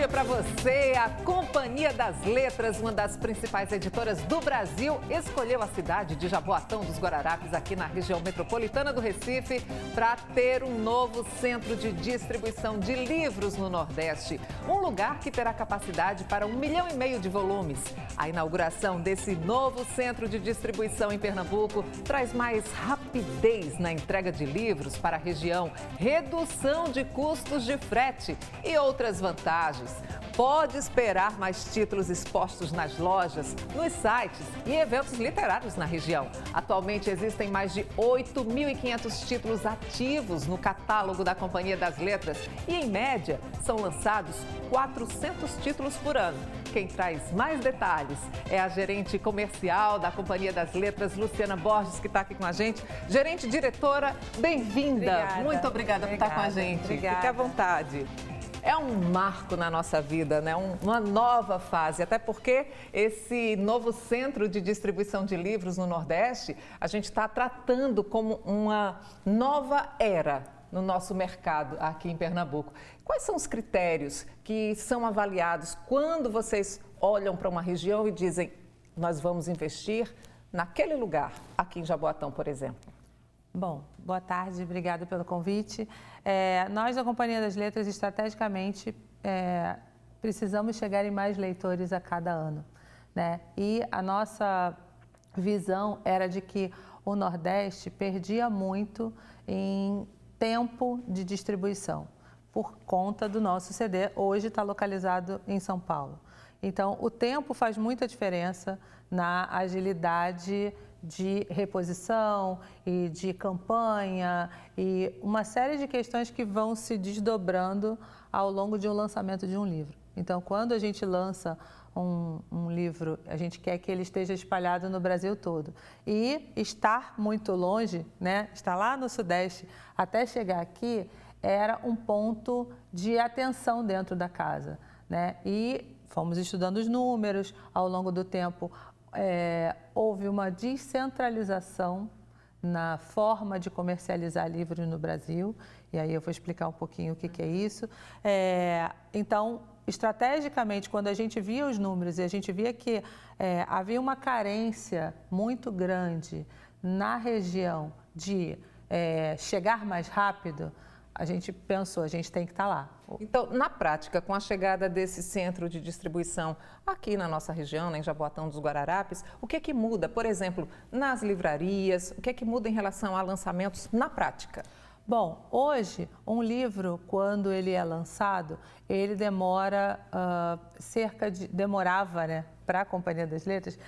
dia para você. A Companhia das Letras, uma das principais editoras do Brasil, escolheu a cidade de Jaboatão dos Guararapes, aqui na região metropolitana do Recife, para ter um novo centro de distribuição de livros no Nordeste. Um lugar que terá capacidade para 1,5 milhão de volumes. A inauguração desse novo centro de distribuição em Pernambuco traz mais rapidez na entrega de livros para a região, redução de custos de frete e outras vantagens. Pode esperar mais títulos expostos nas lojas, nos sites e eventos literários na região. Atualmente existem mais de 8.500 títulos ativos no catálogo da Companhia das Letras e, em média, são lançados 400 títulos por ano. Quem traz mais detalhes é a gerente comercial da Companhia das Letras, Luciana Borges, que está aqui com a gente. Gerente, diretora, bem-vinda. Muito obrigada por estar com a gente. Obrigada. Fique à vontade. É um marco na nossa vida, né? Uma nova fase, até porque esse novo centro de distribuição de livros no Nordeste, a gente está tratando como uma nova era no nosso mercado aqui em Pernambuco. Quais são os critérios que são avaliados quando vocês olham para uma região e dizem, nós vamos investir naquele lugar, aqui em Jaboatão, por exemplo? Bom, boa tarde, obrigada pelo convite. Nós, da Companhia das Letras, estrategicamente, precisamos chegar em mais leitores a cada ano, né? E a nossa visão era de que o Nordeste perdia muito em tempo de distribuição, por conta do nosso CD, hoje está localizado em São Paulo. Então, o tempo faz muita diferença na agilidade de reposição e de campanha e uma série de questões que vão se desdobrando ao longo de um lançamento de um livro. Então, quando a gente lança um livro, a gente quer que ele esteja espalhado no Brasil todo. E estar muito longe, né, estar lá no Sudeste até chegar aqui, era um ponto de atenção dentro da casa, né? E fomos estudando os números ao longo do tempo. Houve uma descentralização na forma de comercializar livros no Brasil, e aí eu vou explicar um pouquinho o que é isso. Então, estrategicamente, quando a gente via os números e a gente via que havia uma carência muito grande na região de chegar mais rápido, a gente pensou, a gente tem que estar lá. Então, na prática, com a chegada desse centro de distribuição aqui na nossa região, em Jaboatão dos Guararapes, o que é que muda, por exemplo, nas livrarias? O que é que muda em relação a lançamentos na prática? Bom, hoje, um livro, quando ele é lançado, ele demora demorava, né, para a Companhia das Letras,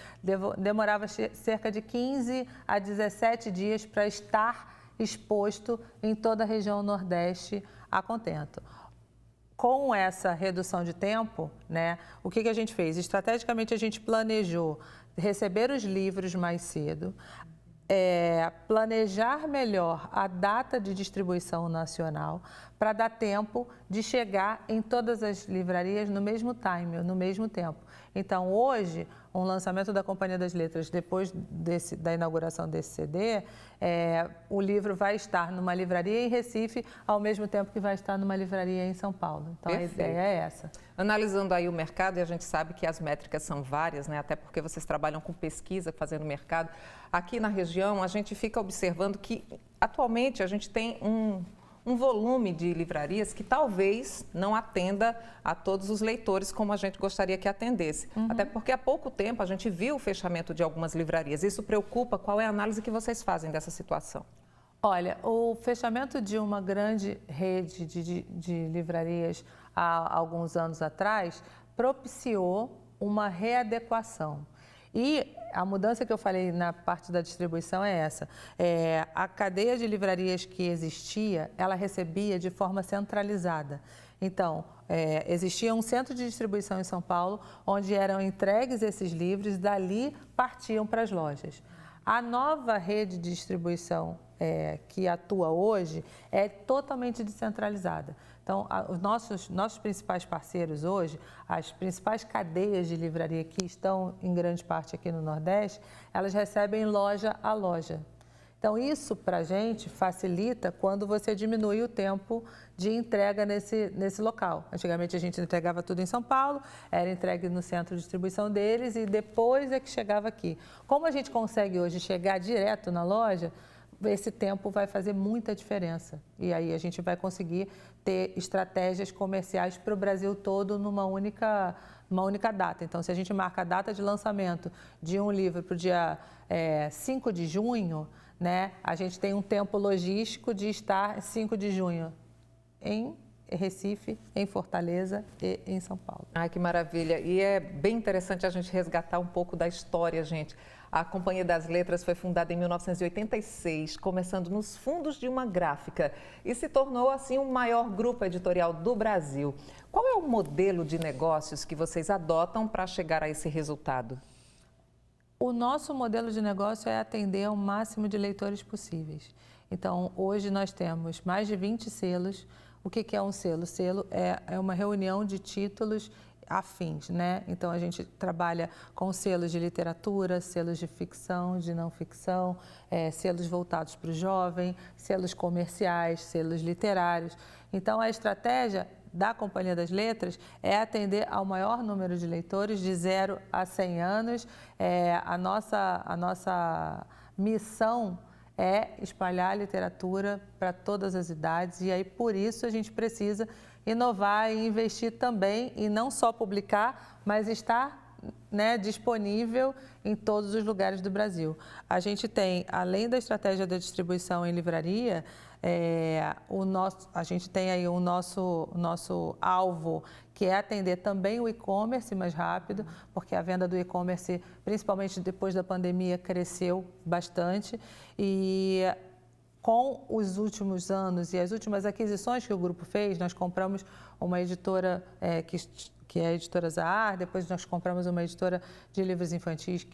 demorava cerca de 15 a 17 dias para estar exposto em toda a região Nordeste a contento. Com essa redução de tempo, né, o que a gente fez? Estrategicamente, a gente planejou receber os livros mais cedo, planejar melhor a data de distribuição nacional para dar tempo de chegar em todas as livrarias no mesmo time, no mesmo tempo. Então, hoje, um lançamento da Companhia das Letras, depois da inauguração desse CD, o livro vai estar numa livraria em Recife, ao mesmo tempo que vai estar numa livraria em São Paulo. Então, Perfeito. A ideia é essa. Analisando aí o mercado, e a gente sabe que as métricas são várias, né? Até porque vocês trabalham com pesquisa, fazendo mercado. Aqui na região, a gente fica observando que, atualmente, a gente tem um volume de livrarias que talvez não atenda a todos os leitores como a gente gostaria que atendesse. Até porque há pouco tempo a gente viu o fechamento de algumas livrarias. Isso preocupa? Qual é a análise que vocês fazem dessa situação? Olha, o fechamento de uma grande rede de livrarias há alguns anos atrás propiciou uma readequação. E a mudança que eu falei na parte da distribuição é essa. A cadeia de livrarias que existia, ela recebia de forma centralizada. Então, existia um centro de distribuição em São Paulo, onde eram entregues esses livros, dali partiam para as lojas. A nova rede de distribuição que atua hoje é totalmente descentralizada. Então, os nossos principais parceiros hoje, as principais cadeias de livraria que estão em grande parte aqui no Nordeste, elas recebem loja a loja. Então, isso para a gente facilita quando você diminui o tempo de entrega nesse local. Antigamente a gente entregava tudo em São Paulo, era entregue no centro de distribuição deles e depois é que chegava aqui. Como a gente consegue hoje chegar direto na loja, esse tempo vai fazer muita diferença. E aí a gente vai conseguir ter estratégias comerciais para o Brasil todo numa única data. Então, se a gente marca a data de lançamento de um livro para o dia 5 de junho, né, a gente tem um tempo logístico de estar 5 de junho em Recife, em Fortaleza e em São Paulo. Ai, que maravilha. E é bem interessante a gente resgatar um pouco da história, gente. A Companhia das Letras foi fundada em 1986, começando nos fundos de uma gráfica e se tornou, assim, o maior grupo editorial do Brasil. Qual é o modelo de negócios que vocês adotam para chegar a esse resultado? O nosso modelo de negócio é atender ao máximo de leitores possíveis. Então, hoje nós temos mais de 20 selos. O que é um selo? Selo é uma reunião de títulos afins, né? Então, a gente trabalha com selos de literatura, selos de ficção, de não ficção, selos voltados para o jovem, selos comerciais, selos literários. Então, a estratégia da Companhia das Letras é atender ao maior número de leitores de 0 a 100 anos. A nossa missão é espalhar a literatura para todas as idades e aí por isso a gente precisa inovar e investir também e não só publicar, mas estar, né, disponível em todos os lugares do Brasil. A gente tem, além da estratégia da distribuição em livraria, a gente tem aí o nosso alvo, que é atender também o e-commerce mais rápido, porque a venda do e-commerce, principalmente depois da pandemia, cresceu bastante. E com os últimos anos e as últimas aquisições que o grupo fez, nós compramos uma editora que é a editora Zahar, depois nós compramos uma editora de livros infantis,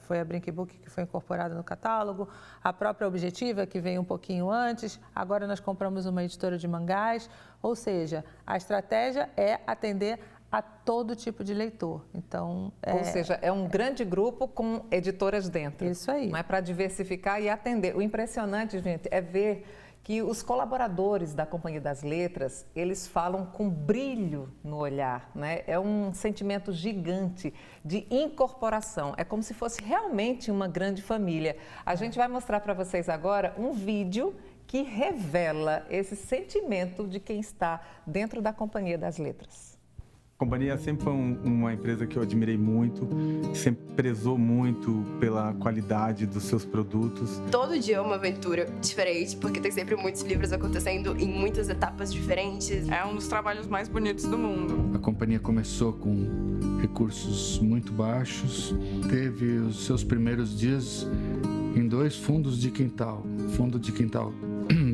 foi a Brinkbook, que foi incorporada no catálogo, a própria Objetiva, que veio um pouquinho antes, agora nós compramos uma editora de mangás, ou seja, a estratégia é atender a todo tipo de leitor. Então, ou seja, é um grande grupo com editoras dentro. Isso aí. Não é para diversificar e atender. O impressionante, gente, é ver que os colaboradores da Companhia das Letras, eles falam com brilho no olhar, né? É um sentimento gigante de incorporação. É como se fosse realmente uma grande família. A gente vai mostrar para vocês agora um vídeo que revela esse sentimento de quem está dentro da Companhia das Letras. A companhia sempre foi uma empresa que eu admirei muito, sempre prezou muito pela qualidade dos seus produtos. Todo dia é uma aventura diferente, porque tem sempre muitos livros acontecendo em muitas etapas diferentes. É um dos trabalhos mais bonitos do mundo. A companhia começou com recursos muito baixos, teve os seus primeiros dias em 2 fundos de quintal. Fundo de quintal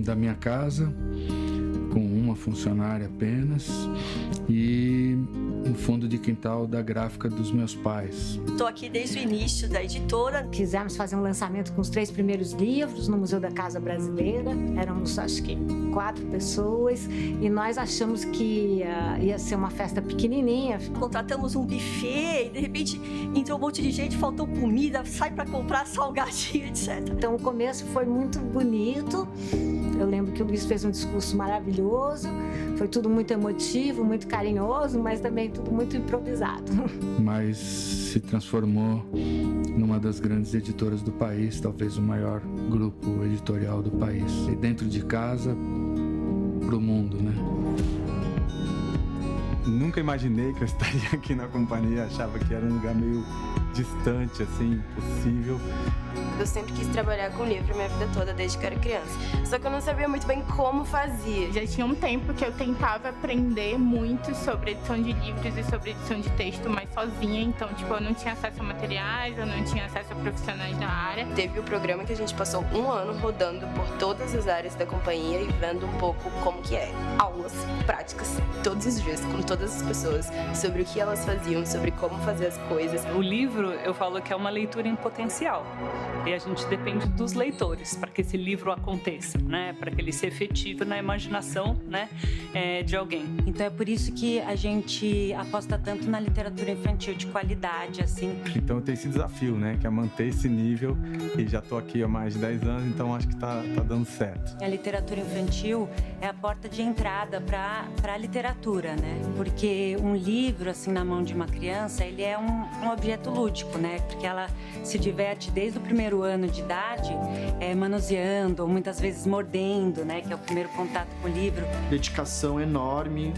da minha casa, com uma funcionária apenas, e um fundo de quintal da gráfica dos meus pais. Estou aqui desde o início da editora. Quisemos fazer um lançamento com os 3 primeiros livros no Museu da Casa Brasileira. Éramos, acho que, 4 pessoas e nós achamos que ia ser uma festa pequenininha. Contratamos um buffet e, de repente, entrou um monte de gente, faltou comida, sai para comprar salgadinho, etc. Então, o começo foi muito bonito. Eu lembro que o Luiz fez um discurso maravilhoso. Foi tudo muito emotivo, muito carinhoso, mas também tudo muito improvisado. Mas se transformou numa das grandes editoras do país, talvez o maior grupo editorial do país. E dentro de casa, pro mundo, né? Nunca imaginei que eu estaria aqui na companhia, achava que era um lugar meio distante, assim, impossível. Eu sempre quis trabalhar com livro minha vida toda, desde que eu era criança. Só que eu não sabia muito bem como fazia. Já tinha um tempo que eu tentava aprender muito sobre edição de livros e sobre edição de texto, mas sozinha. Então, eu não tinha acesso a materiais, eu não tinha acesso a profissionais da área. Teve o programa que a gente passou 1 ano rodando por todas as áreas da companhia e vendo um pouco como que é. Aulas práticas, todos os dias, com todas as pessoas, sobre o que elas faziam, sobre como fazer as coisas. O livro, eu falo que é uma leitura em potencial. E a gente depende dos leitores para que esse livro aconteça, né? Para que ele se efetive na imaginação, né? De alguém. Então é por isso que a gente aposta tanto na literatura infantil de qualidade, assim. Então tem esse desafio, né? Que é manter esse nível. E já estou aqui há mais de 10 anos, então acho que tá dando certo. A literatura infantil é a porta de entrada para a literatura, né? Porque um livro, assim, na mão de uma criança, ele é um objeto lúdico, né? Porque ela se diverte desde o primeiro ano de idade, manuseando, ou muitas vezes mordendo, né? Que é o primeiro contato com o livro. Dedicação enorme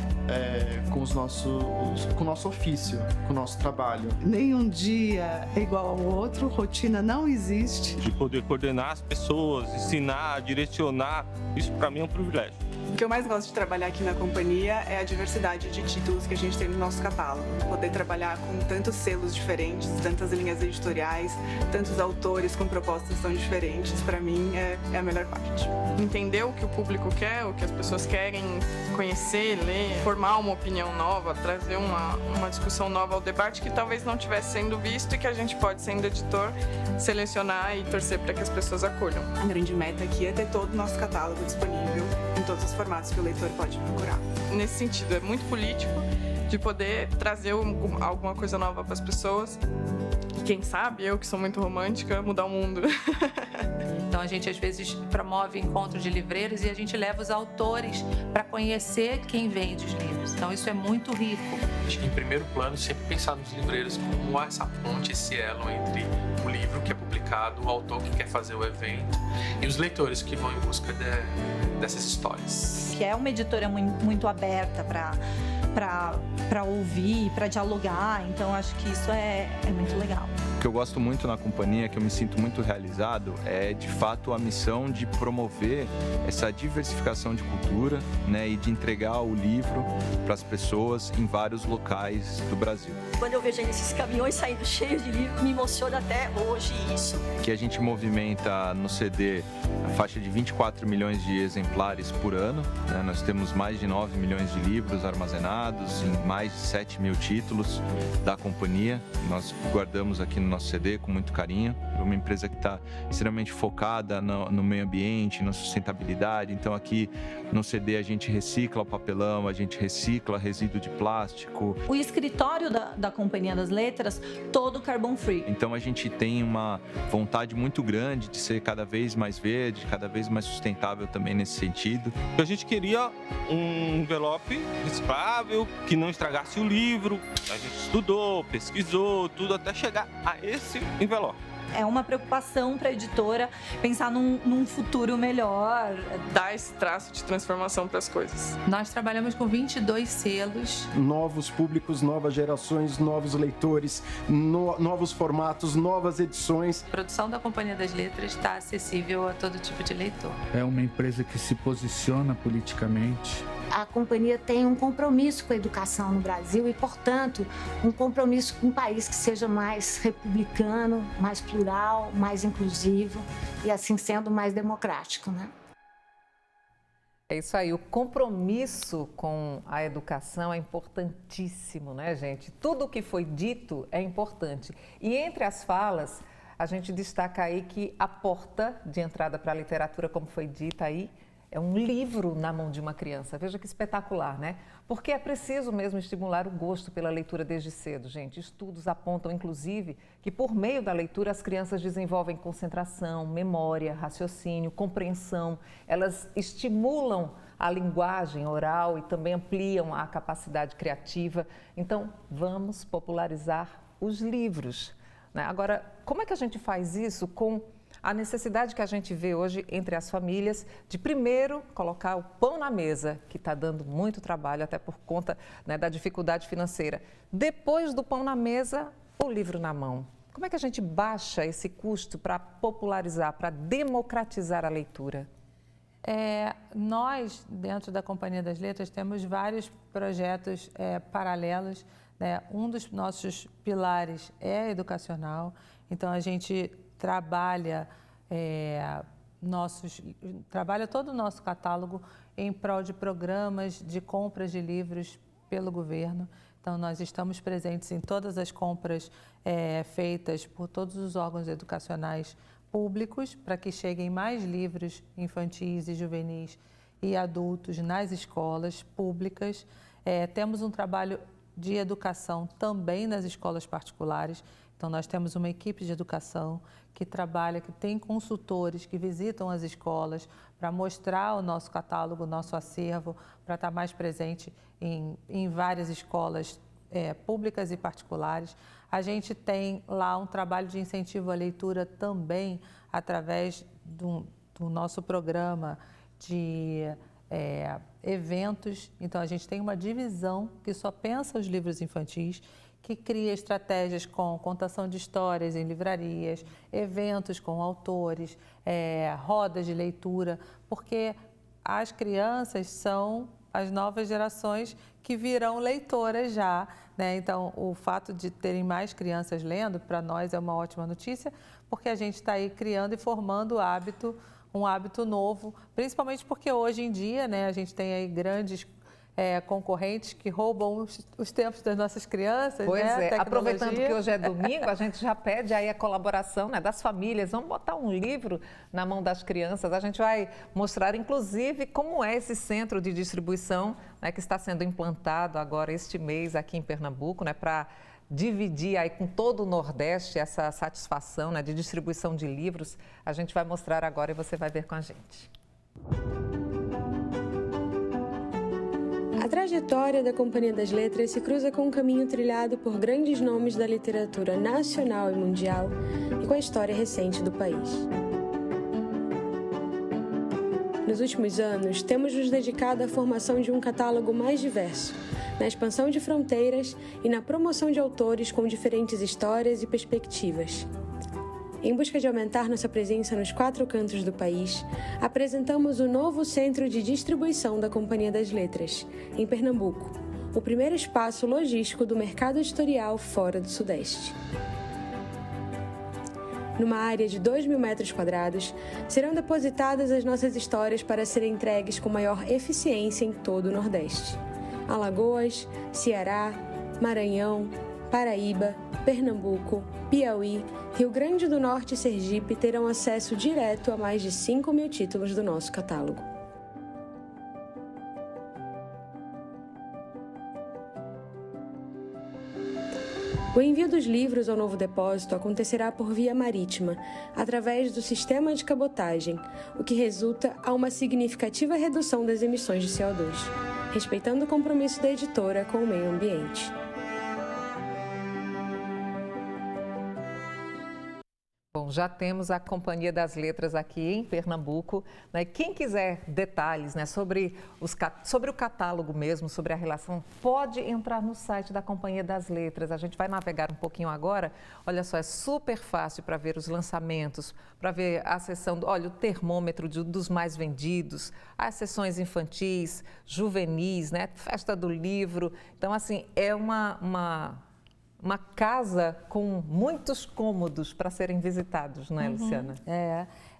com o nosso ofício, com o nosso trabalho. Nenhum dia é igual ao outro, rotina não existe. De poder coordenar as pessoas, ensinar, direcionar, isso para mim é um privilégio. O que eu mais gosto de trabalhar aqui na companhia é a diversidade de títulos que a gente tem no nosso catálogo. Poder trabalhar com tantos selos diferentes, tantas linhas editoriais, tantos autores com propostas tão diferentes, para mim é a melhor parte. Entender o que o público quer, o que as pessoas querem conhecer, ler, formar uma opinião nova, trazer uma discussão nova ao debate que talvez não estivesse sendo visto e que a gente pode, sendo editor, selecionar e torcer para que as pessoas acolham. A grande meta aqui é ter todo o nosso catálogo disponível em todos os formatos que o leitor pode procurar. Nesse sentido, é muito político de poder trazer alguma coisa nova para as pessoas. E quem sabe, eu que sou muito romântica, mudar o mundo. Então a gente às vezes promove encontros de livreiros e a gente leva os autores para conhecer quem vende os livros. Então isso é muito rico. Acho que em primeiro plano sempre pensar nos livreiros como essa ponte, esse elo entre o livro que é publicado, o autor que quer fazer o evento e os leitores que vão em busca dessas histórias. Que é uma editora muito aberta para ouvir, para dialogar, então acho que isso é muito legal. O que eu gosto muito na companhia, que eu me sinto muito realizado, é de fato a missão de promover essa diversificação de cultura, né, e de entregar o livro para as pessoas em vários locais do Brasil. Quando eu vejo esses caminhões saindo cheios de livros, me emociona até hoje isso. Que a gente movimenta no CD a faixa de 24 milhões de exemplares por ano, né? Nós temos mais de 9 milhões de livros armazenados em mais de 7 mil títulos da companhia. Nós guardamos aqui no nosso CD com muito carinho. É uma empresa que está extremamente focada no meio ambiente, na sustentabilidade. Então aqui no CD a gente recicla o papelão, a gente recicla resíduo de plástico. O escritório da Companhia das Letras, todo carbon free. Então a gente tem uma vontade muito grande de ser cada vez mais verde, cada vez mais sustentável também nesse sentido. A gente queria um envelope reciclável, que não estragasse o livro. A gente estudou, pesquisou, tudo até chegar a esse envelope. É uma preocupação para a editora pensar num futuro melhor. Dar esse traço de transformação para as coisas. Nós trabalhamos com 22 selos. Novos públicos, novas gerações, novos leitores, novos formatos, novas edições. A produção da Companhia das Letras está acessível a todo tipo de leitor. É uma empresa que se posiciona politicamente. A companhia tem um compromisso com a educação no Brasil e, portanto, um compromisso com um país que seja mais republicano, mais plural, mais inclusivo e, assim sendo, mais democrático, né? É isso aí, o compromisso com a educação é importantíssimo, né, gente? Tudo o que foi dito é importante. E entre as falas, a gente destaca aí que a porta de entrada para a literatura, como foi dita aí, é um livro na mão de uma criança. Veja que espetacular, né? Porque é preciso mesmo estimular o gosto pela leitura desde cedo, gente. Estudos apontam, inclusive, que por meio da leitura as crianças desenvolvem concentração, memória, raciocínio, compreensão. Elas estimulam a linguagem oral e também ampliam a capacidade criativa. Então, vamos popularizar os livros, né? Agora, como é que a gente faz isso com a necessidade que a gente vê hoje entre as famílias de primeiro colocar o pão na mesa, que está dando muito trabalho, até por conta, né, da dificuldade financeira. Depois do pão na mesa, o livro na mão. Como é que a gente baixa esse custo para popularizar, para democratizar a leitura? Nós, dentro da Companhia das Letras, temos vários projetos paralelos, né? Um dos nossos pilares é educacional, então a gente trabalha todo o nosso catálogo em prol de programas de compras de livros pelo governo. Então, nós estamos presentes em todas as compras feitas por todos os órgãos educacionais públicos para que cheguem mais livros infantis e juvenis e adultos nas escolas públicas. Temos um trabalho de educação também nas escolas particulares. Então, nós temos uma equipe de educação que trabalha, que tem consultores que visitam as escolas para mostrar o nosso catálogo, o nosso acervo, para estar mais presente em várias escolas públicas e particulares. A gente tem lá um trabalho de incentivo à leitura também através do nosso programa de eventos. Então, a gente tem uma divisão que só pensa os livros infantis, que cria estratégias com contação de histórias em livrarias, eventos com autores, rodas de leitura, porque as crianças são as novas gerações que virão leitoras já, né? Então, o fato de terem mais crianças lendo, para nós é uma ótima notícia, porque a gente está aí criando e formando um hábito novo, principalmente porque hoje em dia, né, a gente tem aí grandes concorrentes que roubam os tempos das nossas crianças. Pois né? Aproveitando que hoje é domingo, a gente já pede aí a colaboração, né, das famílias. Vamos botar um livro na mão das crianças. A gente vai mostrar, inclusive, como é esse centro de distribuição, né, que está sendo implantado agora este mês aqui em Pernambuco, né, para dividir aí com todo o Nordeste essa satisfação, né, de distribuição de livros. A gente vai mostrar agora e você vai ver com a gente. A trajetória da Companhia das Letras se cruza com um caminho trilhado por grandes nomes da literatura nacional e mundial e com a história recente do país. Nos últimos anos, temos nos dedicado à formação de um catálogo mais diverso, na expansão de fronteiras e na promoção de autores com diferentes histórias e perspectivas. Em busca de aumentar nossa presença nos 4 cantos do país, apresentamos o novo Centro de Distribuição da Companhia das Letras, em Pernambuco, o primeiro espaço logístico do mercado editorial fora do Sudeste. Numa área de 2.000 metros quadrados, serão depositadas as nossas histórias para serem entregues com maior eficiência em todo o Nordeste. Alagoas, Ceará, Maranhão, Paraíba, Pernambuco, Piauí, Rio Grande do Norte e Sergipe terão acesso direto a mais de 5.000 títulos do nosso catálogo. O envio dos livros ao novo depósito acontecerá por via marítima, através do sistema de cabotagem, o que resulta a uma significativa redução das emissões de CO2, respeitando o compromisso da editora com o meio ambiente. Bom, já temos a Companhia das Letras aqui em Pernambuco, né? Quem quiser detalhes, né, sobre o catálogo mesmo, sobre a relação, pode entrar no site da Companhia das Letras. A gente vai navegar um pouquinho agora. Olha só, é super fácil para ver os lançamentos, para ver a seção, olha, o termômetro dos mais vendidos, as sessões infantis, juvenis, né, festa do livro. Então, assim, é uma casa com muitos cômodos para serem visitados, não é, Luciana?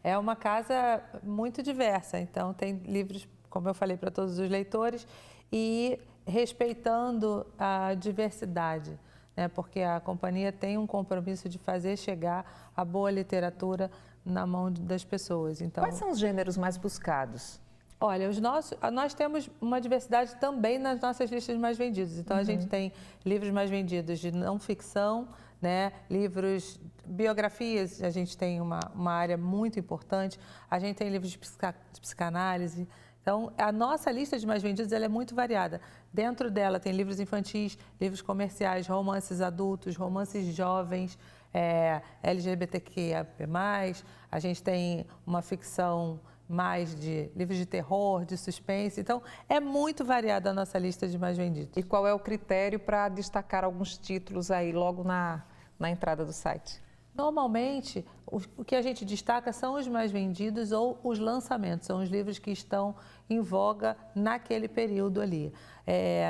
É uma casa muito diversa, então tem livros, como eu falei, para todos os leitores e respeitando a diversidade, né? Porque a companhia tem um compromisso de fazer chegar a boa literatura na mão das pessoas. Então, quais são os gêneros mais buscados? Olha, nós temos uma diversidade também nas nossas listas mais vendidas. Então, a gente tem livros mais vendidos de não ficção, né? Livros, biografias, a gente tem uma área muito importante. A gente tem livros de psicanálise. Então, a nossa lista de mais vendidos ela é muito variada. Dentro dela tem livros infantis, livros comerciais, romances adultos, romances jovens, LGBTQIA+. A gente tem uma ficção mais de livros de terror, de suspense. Então, é muito variada a nossa lista de mais vendidos. E qual é o critério para destacar alguns títulos aí logo na entrada do site? Normalmente, o que a gente destaca são os mais vendidos ou os lançamentos, são os livros que estão em voga naquele período ali.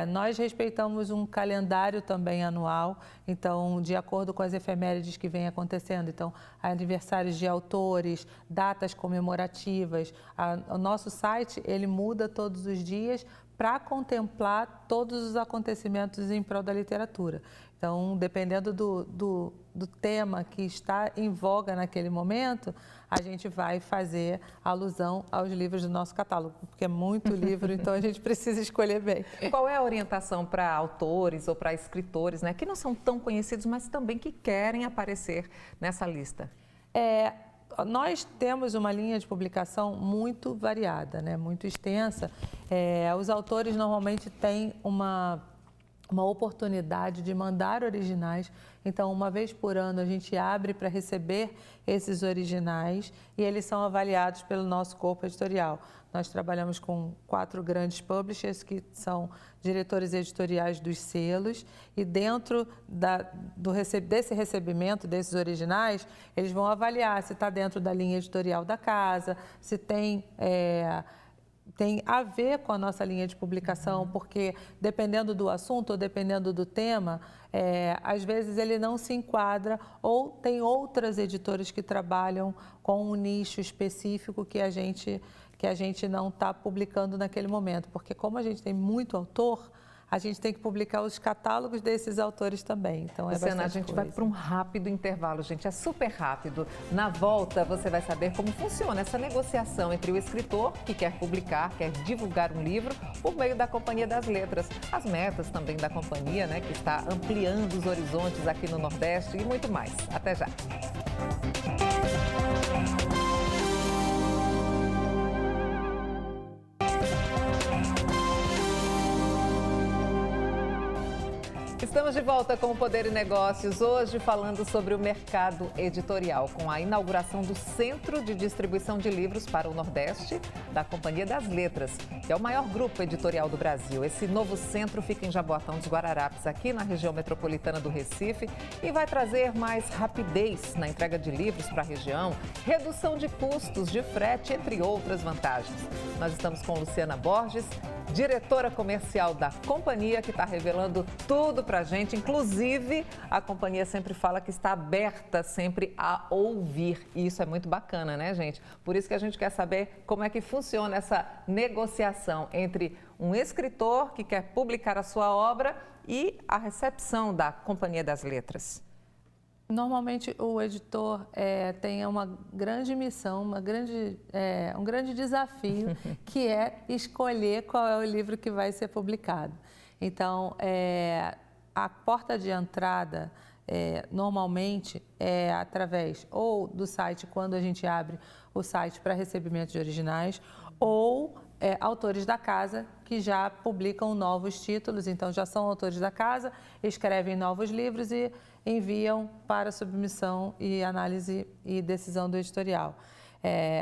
Nós respeitamos um calendário também anual, então, de acordo com as efemérides que vêm acontecendo, então, aniversários de autores, datas comemorativas. O nosso site, ele muda todos os dias para contemplar todos os acontecimentos em prol da literatura. Então, dependendo do tema que está em voga naquele momento, a gente vai fazer alusão aos livros do nosso catálogo, porque é muito livro, então a gente precisa escolher bem. Qual é a orientação para autores ou para escritores, né, que não são tão conhecidos, mas também que querem aparecer nessa lista? Nós temos uma linha de publicação muito variada, né, muito extensa. Os autores normalmente têm uma oportunidade de mandar originais, então uma vez por ano a gente abre para receber esses originais e eles são avaliados pelo nosso corpo editorial. Nós trabalhamos com 4 grandes publishers que são diretores editoriais dos selos e dentro desse recebimento desses originais, eles vão avaliar se está dentro da linha editorial da casa, se tem a ver com a nossa linha de publicação, porque dependendo do assunto ou dependendo do tema, às vezes ele não se enquadra ou tem outras editoras que trabalham com um nicho específico que a gente não está publicando naquele momento, porque como a gente tem muito autor, a gente tem que publicar os catálogos desses autores também. Então, Luciana, a gente vai para um rápido intervalo, gente. É super rápido. Na volta, você vai saber como funciona essa negociação entre o escritor que quer publicar, quer divulgar um livro, por meio da Companhia das Letras. As metas também da companhia, né, que está ampliando os horizontes aqui no Nordeste e muito mais. Até já. Estamos de volta com o Poder e Negócios, hoje falando sobre o mercado editorial, com a inauguração do Centro de Distribuição de Livros para o Nordeste, da Companhia das Letras, que é o maior grupo editorial do Brasil. Esse novo centro fica em Jaboatão dos Guararapes, aqui na região metropolitana do Recife, e vai trazer mais rapidez na entrega de livros para a região, redução de custos de frete, entre outras vantagens. Nós estamos com Luciana Borges, diretora comercial da companhia, que está revelando tudo para a gente. Inclusive, a companhia sempre fala que está aberta sempre a ouvir. E isso é muito bacana, né, gente? Por isso que a gente quer saber como é que funciona essa negociação entre um escritor que quer publicar a sua obra e a recepção da Companhia das Letras. Normalmente o editor tem uma grande missão, um grande desafio, que é escolher qual é o livro que vai ser publicado. Então, a porta de entrada normalmente é através ou do site, quando a gente abre o site para recebimento de originais, ou autores da casa que já publicam novos títulos, então já são autores da casa, escrevem novos livros e enviam para submissão e análise e decisão do editorial.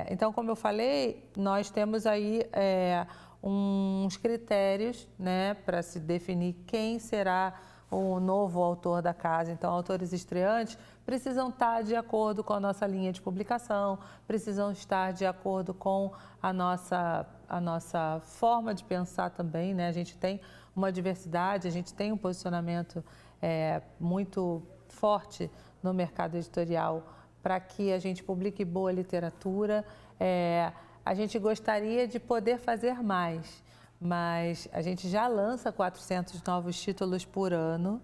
Então, como eu falei, nós temos aí uns critérios, né, para se definir quem será o novo autor da casa. Então, autores estreantes precisam estar de acordo com a nossa linha de publicação, precisam estar de acordo com a nossa forma de pensar também, né? A gente tem uma diversidade, a gente tem um posicionamento muito forte no mercado editorial para que a gente publique boa literatura. A gente gostaria de poder fazer mais, mas a gente já lança 400 novos títulos por ano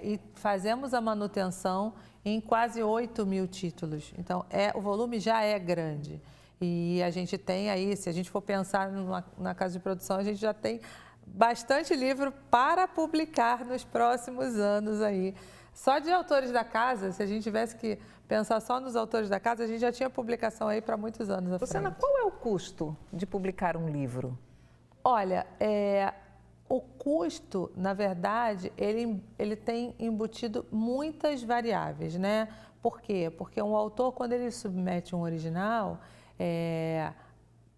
e fazemos a manutenção em quase 8.000 títulos. Então, o volume já é grande. E a gente tem aí, se a gente for pensar na casa de produção, a gente já tem bastante livro para publicar nos próximos anos aí. Só de autores da casa, se a gente tivesse que pensar só nos autores da casa, a gente já tinha publicação aí para muitos anos à frente. Luciana, qual é o custo de publicar um livro? Olha, o custo, na verdade, ele tem embutido muitas variáveis, né? Por quê? Porque um autor, quando ele submete um original,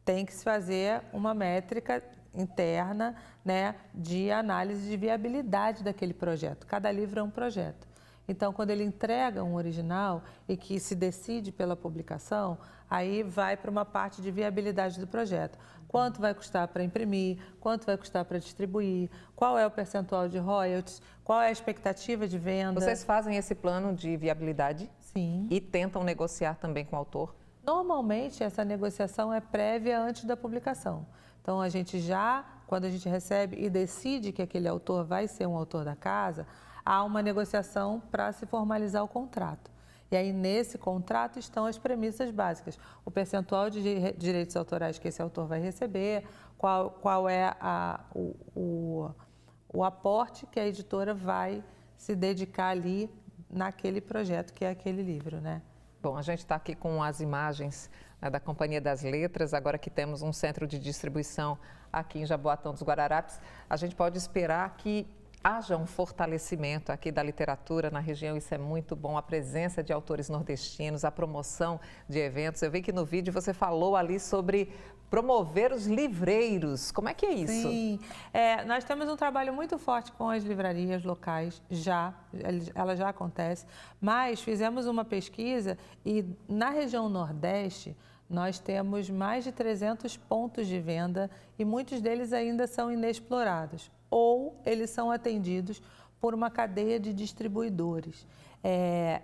tem que se fazer uma métrica interna, né, de análise de viabilidade daquele projeto. Cada livro é um projeto. Então, quando ele entrega um original e que se decide pela publicação, aí vai para uma parte de viabilidade do projeto. Quanto vai custar para imprimir, quanto vai custar para distribuir, qual é o percentual de royalties, qual é a expectativa de venda. Vocês fazem esse plano de viabilidade? Sim. E tentam negociar também com o autor? Normalmente, essa negociação é prévia antes da publicação. Então, a gente já, quando a gente recebe e decide que aquele autor vai ser um autor da casa, há uma negociação para se formalizar o contrato. E aí, nesse contrato, estão as premissas básicas. O percentual de direitos autorais que esse autor vai receber, qual é o aporte que a editora vai se dedicar ali naquele projeto, que é aquele livro, né? Bom, a gente está aqui com as imagens, né, da Companhia das Letras, agora que temos um centro de distribuição aqui em Jaboatão dos Guararapes, a gente pode esperar que haja um fortalecimento aqui da literatura na região, isso é muito bom, a presença de autores nordestinos, a promoção de eventos. Eu vi que no vídeo você falou ali sobre promover os livreiros, como é que é isso? Sim, nós temos um trabalho muito forte com as livrarias locais, ela já acontece, mas fizemos uma pesquisa e na região Nordeste nós temos mais de 300 pontos de venda e muitos deles ainda são inexplorados ou eles são atendidos por uma cadeia de distribuidores.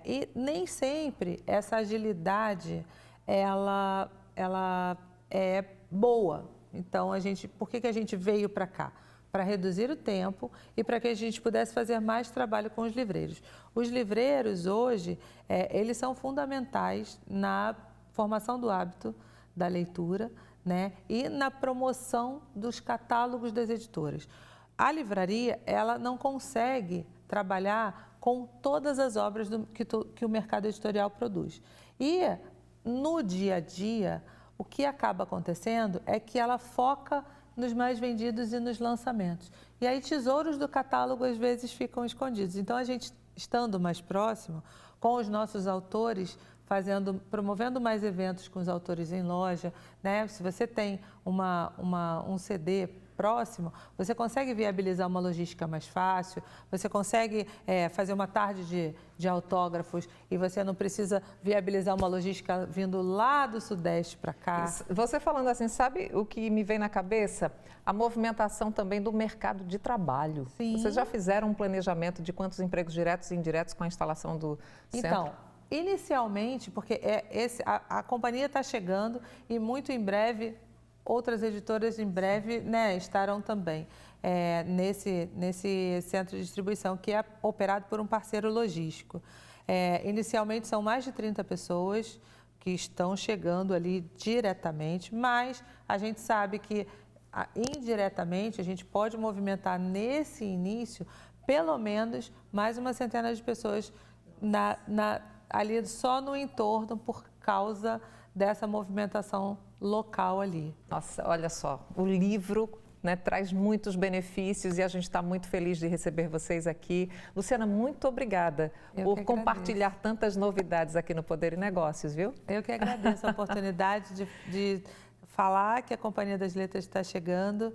E nem sempre essa agilidade ela é boa. Então, por que a gente veio para cá? Para reduzir o tempo e para que a gente pudesse fazer mais trabalho com os livreiros. Os livreiros, hoje, eles são fundamentais na formação do hábito da leitura, né? E na promoção dos catálogos das editoras. A livraria, ela não consegue trabalhar com todas as obras que o mercado editorial produz. E, no dia a dia, o que acaba acontecendo é que ela foca nos mais vendidos e nos lançamentos. E aí, tesouros do catálogo, às vezes, ficam escondidos. Então, a gente, estando mais próximo, com os nossos autores, promovendo mais eventos com os autores em loja, né? Se você tem um CD próximo, você consegue viabilizar uma logística mais fácil, você consegue fazer uma tarde de autógrafos e você não precisa viabilizar uma logística vindo lá do Sudeste para cá. Você falando assim, sabe o que me vem na cabeça? A movimentação também do mercado de trabalho. Sim. Vocês já fizeram um planejamento de quantos empregos diretos e indiretos com a instalação do centro? Então, inicialmente, porque a companhia está chegando e muito em breve outras editoras em breve, né, estarão também nesse centro de distribuição que é operado por um parceiro logístico. Inicialmente são mais de 30 pessoas que estão chegando ali diretamente, mas a gente sabe que indiretamente a gente pode movimentar nesse início pelo menos mais uma centena de pessoas ali só no entorno por causa dessa movimentação local ali. Nossa, olha só, o livro, né, traz muitos benefícios e a gente está muito feliz de receber vocês aqui. Luciana, muito obrigada por compartilhar tantas novidades aqui no Poder e Negócios, viu? Eu que agradeço a oportunidade de falar que a Companhia das Letras está chegando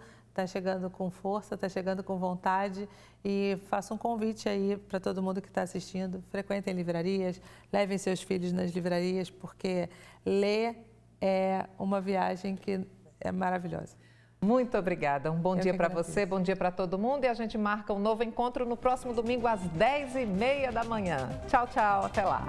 com força, está chegando com vontade e faço um convite aí para todo mundo que está assistindo, frequentem livrarias, levem seus filhos nas livrarias, porque ler é uma viagem que é maravilhosa. Muito obrigada, um bom dia para você, bom dia para todo mundo e a gente marca um novo encontro no próximo domingo às 10h30 da manhã. Tchau, tchau, até lá.